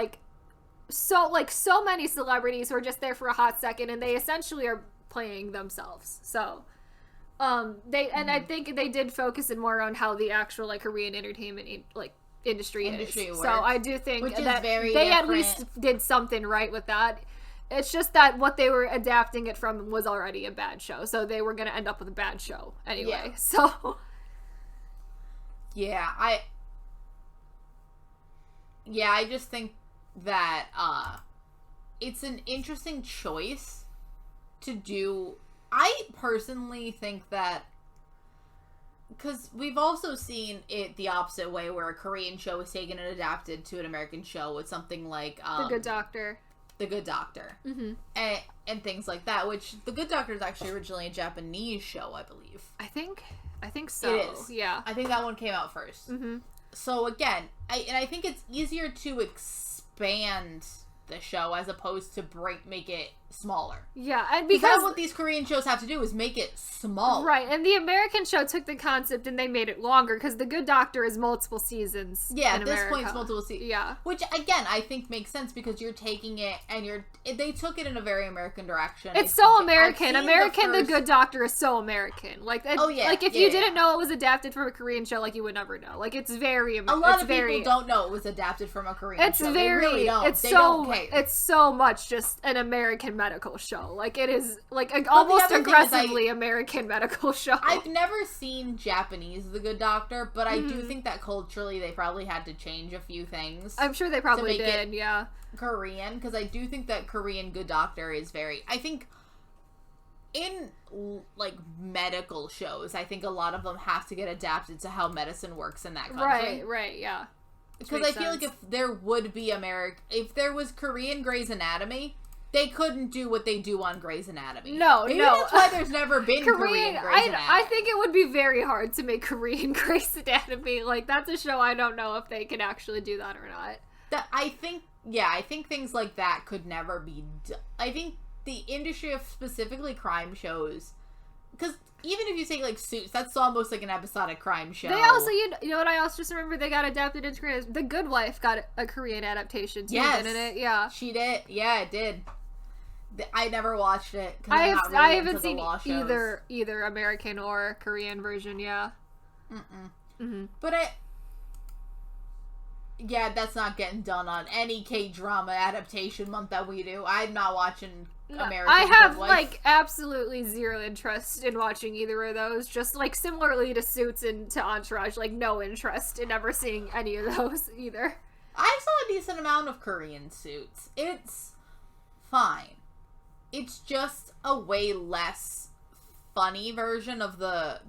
so many celebrities who are just there for a hot second, and they essentially are playing themselves. So I think they did focus it more on how the actual Korean entertainment industry is. Works. So I do think that they different. At least did something right with that. It's just that what they were adapting it from was already a bad show, so they were going to end up with a bad show anyway. Yeah. So I just think that it's an interesting choice to do. I personally think that, because we've also seen it the opposite way, where a Korean show is taken and adapted to an American show with something like The Good Doctor. The Good Doctor. Mm-hmm. And things like that, which The Good Doctor is actually originally a Japanese show, I believe. I think so. It is. Yeah. I think that one came out first. Mm-hmm. So again, I think it's easier to expand the show as opposed to make it smaller. Yeah, and because that's what these Korean shows have to do, is make it small. Right, and the American show took the concept and they made it longer because The Good Doctor is multiple seasons. Yeah, at this point it's multiple seasons. Yeah. Which, again, I think makes sense because you're taking it and they took it in a very American direction. It's so American. The Good Doctor is so American. If you didn't know it was adapted from a Korean show, you would never know. It's very American. A lot of people don't know it was adapted from a Korean show. They really don't. They don't care. It's so much just an American medical show. It is almost aggressively American medical show. I've never seen Japanese The Good Doctor, but I do think that culturally they probably had to change a few things. I'm sure they probably did, yeah. Korean, because I do think that Korean Good Doctor is I think in medical shows, I think a lot of them have to get adapted to how medicine works in that country. Right, yeah. Because I feel like if there was Korean Grey's Anatomy, they couldn't do what they do on Grey's Anatomy. No. That's why there's never been Korean Grey's Anatomy. I think it would be very hard to make Korean Grey's Anatomy. That's a show I don't know if they can actually do that or not. I think things like that could never be done. I think the industry of specifically crime shows, because even if you take Suits, that's almost like an episodic crime show. They also, you know what I also just remember, they got adapted into Korean. The Good Wife got a Korean adaptation too, didn't it? Yeah. She did. Yeah, it did. I never watched it. I haven't seen either American or Korean version. Yeah. But that's not getting done on any K-drama adaptation month that we do. I'm not watching American. I have absolutely zero interest in watching either of those. Just similarly to Suits and to Entourage, no interest in ever seeing any of those either. I saw a decent amount of Korean Suits. It's fine. It's just a way less funny version of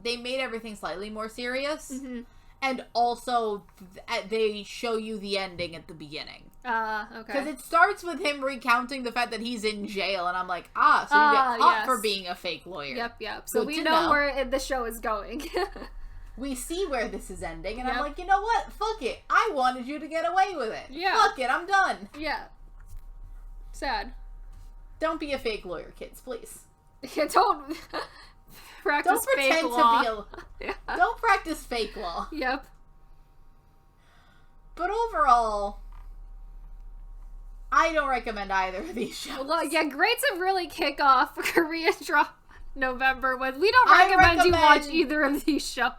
they made everything slightly more serious. Mm-hmm. And also, they show you the ending at the beginning. Okay. Because it starts with him recounting the fact that he's in jail, and I'm like, so you get caught for being a fake lawyer. Yep. So we know where the show is going. We see where this is ending, and I'm like, you know what? Fuck it. I wanted you to get away with it. Yeah. Fuck it, I'm done. Yeah. Sad. Don't be a fake lawyer, kids, please. Yeah, don't practice fake law. Don't practice fake law. Yep. But overall, I don't recommend either of these shows. Well, yeah, great to really kick off Korean drama November with. We don't recommend you watch either of these shows.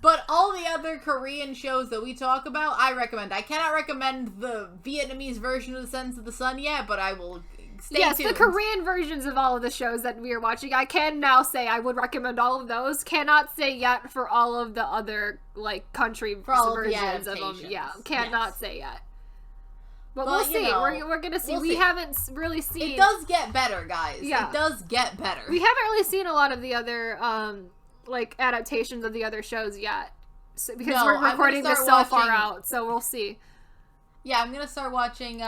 But all the other Korean shows that we talk about, I recommend. I cannot recommend the Vietnamese version of The Sons of the Sun yet, but I will stay tuned. The Korean versions of all of the shows that we are watching, I can now say I would recommend all of those. Cannot say yet for all of the other, country versions of them. Yeah, cannot say yet. But we'll see. We're gonna see. We haven't really seen. It does get better, guys. Yeah. It does get better. We haven't really seen a lot of the other like adaptations of the other shows yet, because we're recording this so far out. So we'll see. Yeah, I'm gonna start watching.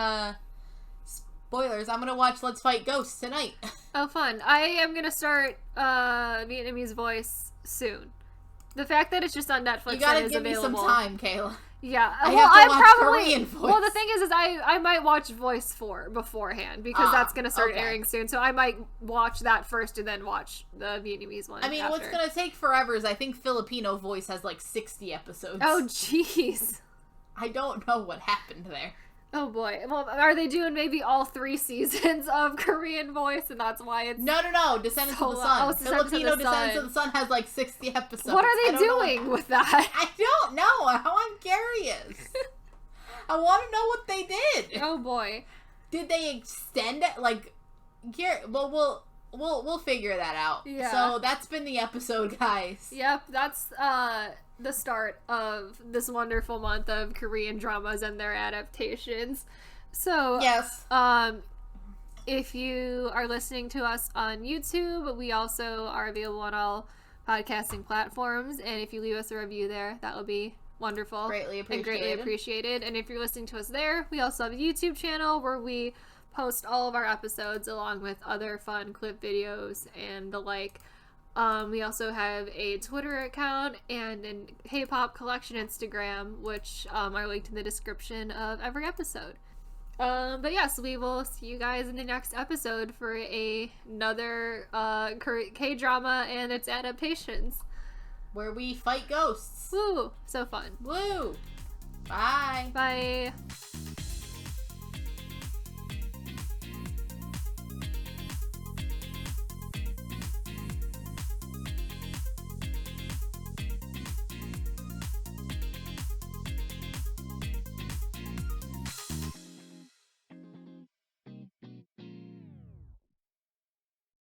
Spoilers. I'm gonna watch Let's Fight Ghosts tonight. Oh, fun! I am gonna start Vietnamese Voice soon. The fact that it's just on Netflix you gotta and is give available. Me some time, Kayla. Yeah, I have to watch probably. Korean Voice. Well, the thing is I might watch Voice 4 beforehand because that's gonna start airing soon. So I might watch that first and then watch the Vietnamese one. I mean, what's gonna take forever is I think Filipino Voice has like 60 episodes. Oh, jeez. I don't know what happened there. Oh boy. Well, are they doing maybe all 3 seasons of Korean Voice, and that's why it's No. Descendants of the Sun. Filipino Descendants of the Sun has like 60 episodes. What are they doing with that? I don't know. I'm curious. I want to know what they did. Oh boy. Did they extend it? Like, well, we'll figure that out. Yeah. So that's been the episode, guys. Yep. That's the start of this wonderful month of Korean dramas and their adaptations. So yes, if you are listening to us on YouTube, we also are available on all podcasting platforms, and if you leave us a review there, that would be wonderful. Greatly appreciated. And if you're listening to us there, we also have a YouTube channel where we post all of our episodes along with other fun clip videos and the like. We also have a Twitter account and a K-pop collection Instagram, which are linked in the description of every episode. But yes, we will see you guys in the next episode for another K-drama and its adaptations. Where we fight ghosts. Woo! So fun. Woo! Bye. Bye.